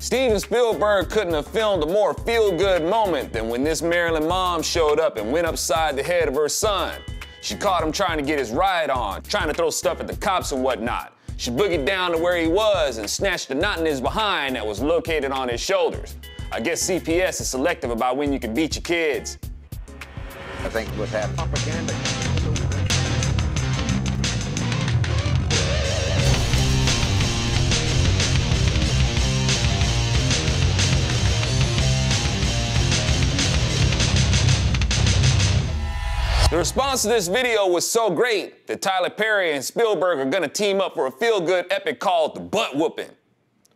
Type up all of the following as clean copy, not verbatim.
Steven Spielberg couldn't have filmed a more feel-good moment than when this Maryland mom showed up and went upside the head of her son. She caught him trying to get his riot on, trying to throw stuff at the cops and whatnot. She boogied down to where he was and snatched a knot in his behind that was located on his shoulders. I guess CPS is selective about when you can beat your kids. I think what's happening. Propaganda. The response to this video was so great that Tyler Perry and Spielberg are gonna team up for a feel-good epic called The Butt Whooping.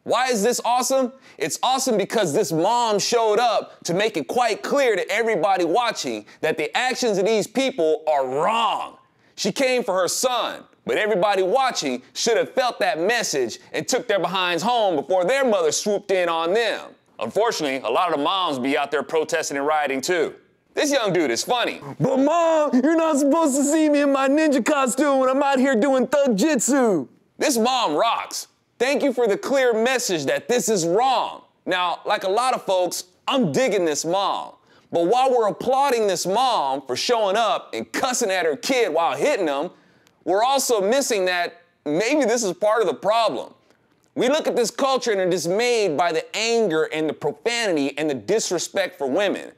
Why is this awesome? It's awesome because this mom showed up to make it quite clear to everybody watching that the actions of these people are wrong. She came for her son, but everybody watching should have felt that message and took their behinds home before their mother swooped in on them. Unfortunately, a lot of the moms be out there protesting and rioting too. This young dude is funny. But Mom, you're not supposed to see me in my ninja costume when I'm out here doing thug jitsu. This mom rocks. Thank you for the clear message that this is wrong. Now, like a lot of folks, I'm digging this mom. But while we're applauding this mom for showing up and cussing at her kid while hitting him, we're also missing that maybe this is part of the problem. We look at this culture and are dismayed by the anger and the profanity and the disrespect for women.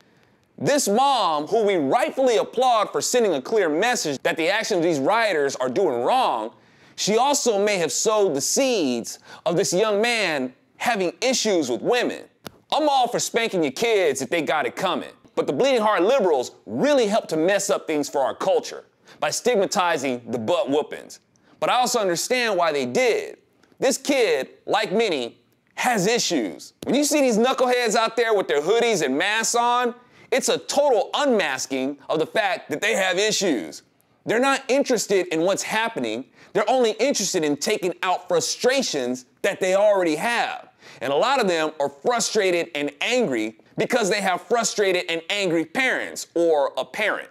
This mom, who we rightfully applaud for sending a clear message that the actions of these rioters are doing wrong, she also may have sowed the seeds of this young man having issues with women. I'm all for spanking your kids if they got it coming, but the bleeding heart liberals really help to mess up things for our culture by stigmatizing the butt whoopings. But I also understand why they did. This kid, like many, has issues. When you see these knuckleheads out there with their hoodies and masks on, it's a total unmasking of the fact that they have issues. They're not interested in what's happening. They're only interested in taking out frustrations that they already have. And a lot of them are frustrated and angry because they have frustrated and angry parents or a parent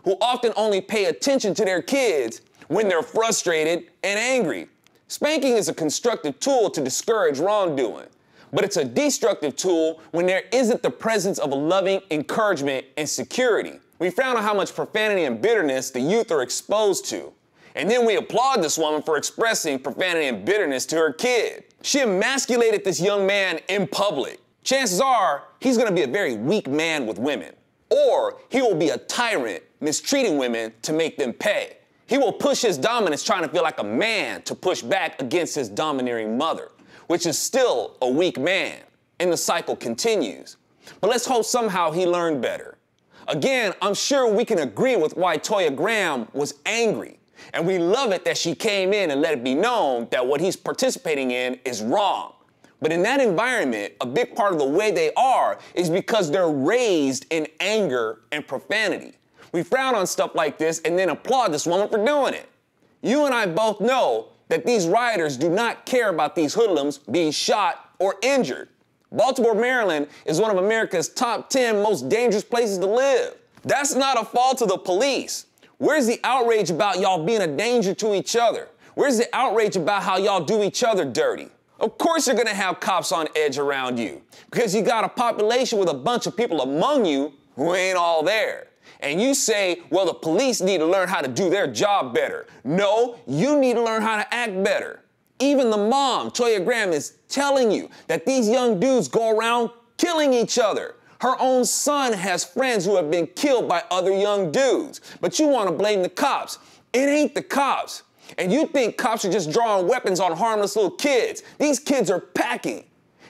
who often only pay attention to their kids when they're frustrated and angry. Spanking is a constructive tool to discourage wrongdoing, but it's a destructive tool when there isn't the presence of a loving encouragement and security. We found out how much profanity and bitterness the youth are exposed to. And then we applaud this woman for expressing profanity and bitterness to her kid. She emasculated this young man in public. Chances are he's gonna be a very weak man with women, or he will be a tyrant mistreating women to make them pay. He will push his dominance trying to feel like a man to push back against his domineering mother, which is still a weak man, and the cycle continues. But let's hope somehow he learned better. Again, I'm sure we can agree with why Toya Graham was angry, and we love it that she came in and let it be known that what he's participating in is wrong. But in that environment, a big part of the way they are is because they're raised in anger and profanity. We frown on stuff like this and then applaud this woman for doing it. You and I both know that these rioters do not care about these hoodlums being shot or injured. Baltimore, Maryland is one of America's top 10 most dangerous places to live. That's not a fault of the police. Where's the outrage about y'all being a danger to each other? Where's the outrage about how y'all do each other dirty? Of course you're gonna have cops on edge around you because you got a population with a bunch of people among you who ain't all there. And you say, well, the police need to learn how to do their job better. No, you need to learn how to act better. Even the mom, Toya Graham, is telling you that these young dudes go around killing each other. Her own son has friends who have been killed by other young dudes. But you want to blame the cops. It ain't the cops. And you think cops are just drawing weapons on harmless little kids. These kids are packing.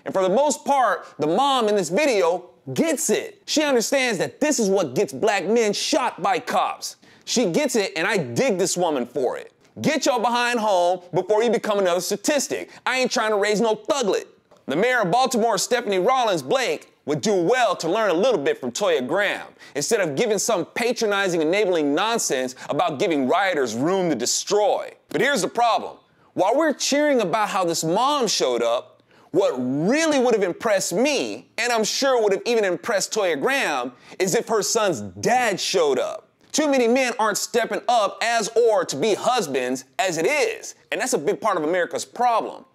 And for the most part, the mom in this video gets it. She understands that this is what gets black men shot by cops. She gets it, and I dig this woman for it. Get your behind home before you become another statistic. I ain't trying to raise no thuglet. The mayor of Baltimore, Stephanie Rawlings-Blake, would do well to learn a little bit from Toya Graham instead of giving some patronizing, enabling nonsense about giving rioters room to destroy. But here's the problem. While we're cheering about how this mom showed up, what really would have impressed me, and I'm sure would have even impressed Toya Graham, is if her son's dad showed up. Too many men aren't stepping up as or to be husbands as it is, and that's a big part of America's problem.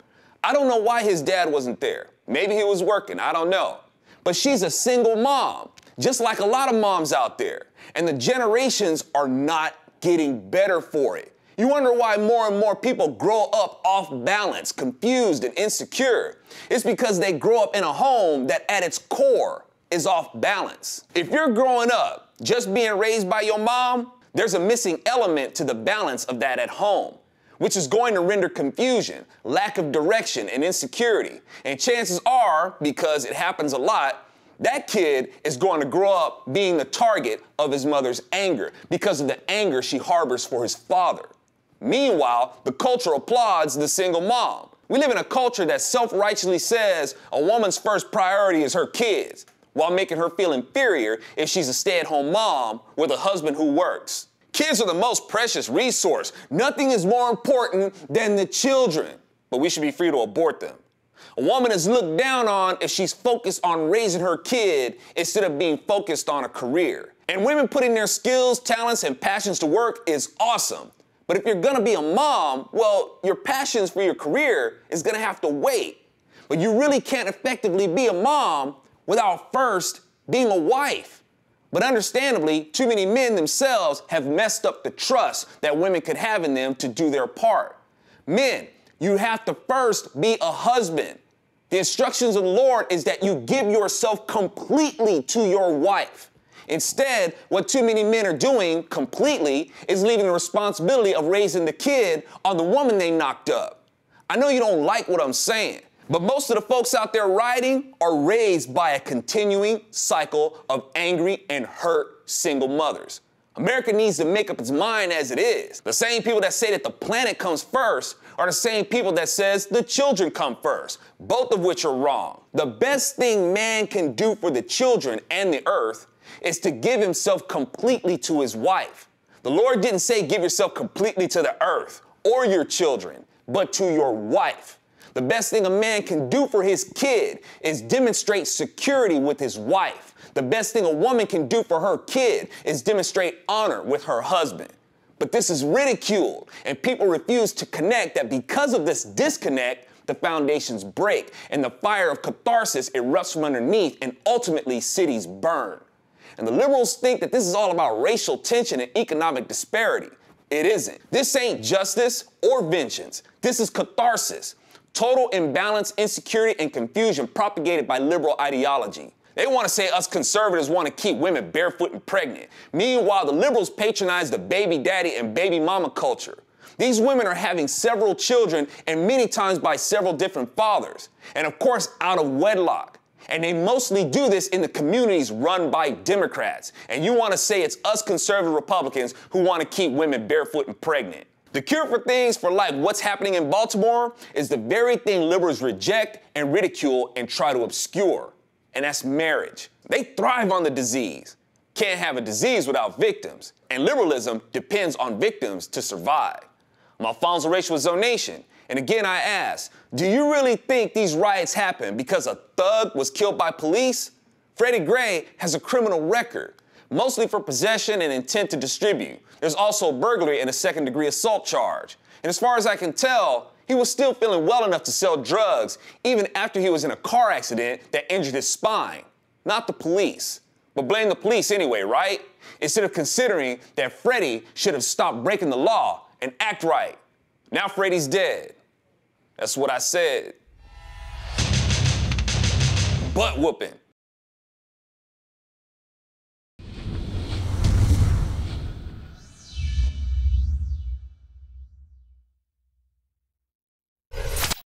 I don't know why his dad wasn't there. Maybe he was working, I don't know. But she's a single mom, just like a lot of moms out there. And the generations are not getting better for it. You wonder why more and more people grow up off balance, confused and insecure. It's because they grow up in a home that at its core is off balance. If you're growing up just being raised by your mom, there's a missing element to the balance of that at home, which is going to render confusion, lack of direction, and insecurity. And chances are, because it happens a lot, that kid is going to grow up being the target of his mother's anger because of the anger she harbors for his father. Meanwhile, the culture applauds the single mom. We live in a culture that self-righteously says a woman's first priority is her kids, while making her feel inferior if she's a stay-at-home mom with a husband who works. Kids are the most precious resource. Nothing is more important than the children, but we should be free to abort them. A woman is looked down on if she's focused on raising her kid instead of being focused on a career. And women putting their skills, talents, and passions to work is awesome. But if you're gonna be a mom, well, your passions for your career is gonna have to wait. But you really can't effectively be a mom without first being a wife. But understandably, too many men themselves have messed up the trust that women could have in them to do their part. Men, you have to first be a husband. The instructions of the Lord is that you give yourself completely to your wife. Instead, what too many men are doing completely is leaving the responsibility of raising the kid on the woman they knocked up. I know you don't like what I'm saying, but most of the folks out there rioting are raised by a continuing cycle of angry and hurt single mothers. America needs to make up its mind as it is. The same people that say that the planet comes first are the same people that says the children come first, both of which are wrong. The best thing man can do for the children and the earth is to give himself completely to his wife. The Lord didn't say give yourself completely to the earth or your children, but to your wife. The best thing a man can do for his kid is demonstrate security with his wife. The best thing a woman can do for her kid is demonstrate honor with her husband. But this is ridiculed, and people refuse to connect that because of this disconnect, the foundations break, and the fire of catharsis erupts from underneath, and ultimately cities burn. And the liberals think that this is all about racial tension and economic disparity. It isn't. This ain't justice or vengeance. This is catharsis. Total imbalance, insecurity, and confusion propagated by liberal ideology. They want to say us conservatives want to keep women barefoot and pregnant. Meanwhile, the liberals patronize the baby daddy and baby mama culture. These women are having several children and many times by several different fathers. And of course, out of wedlock. And they mostly do this in the communities run by Democrats. And you want to say it's us conservative Republicans who want to keep women barefoot and pregnant. The cure for things for like what's happening in Baltimore is the very thing liberals reject and ridicule and try to obscure. And that's marriage. They thrive on the disease. Can't have a disease without victims. And liberalism depends on victims to survive. I'm Alfonso Rachel with Zonation. And again, I ask, do you really think these riots happened because a thug was killed by police? Freddie Gray has a criminal record, mostly for possession and intent to distribute. There's also burglary and a second-degree assault charge. And as far as I can tell, he was still feeling well enough to sell drugs even after he was in a car accident that injured his spine. Not the police. But blame the police anyway, right? Instead of considering that Freddie should have stopped breaking the law and act right. Now Freddie's dead. That's what I said. Butt whooping.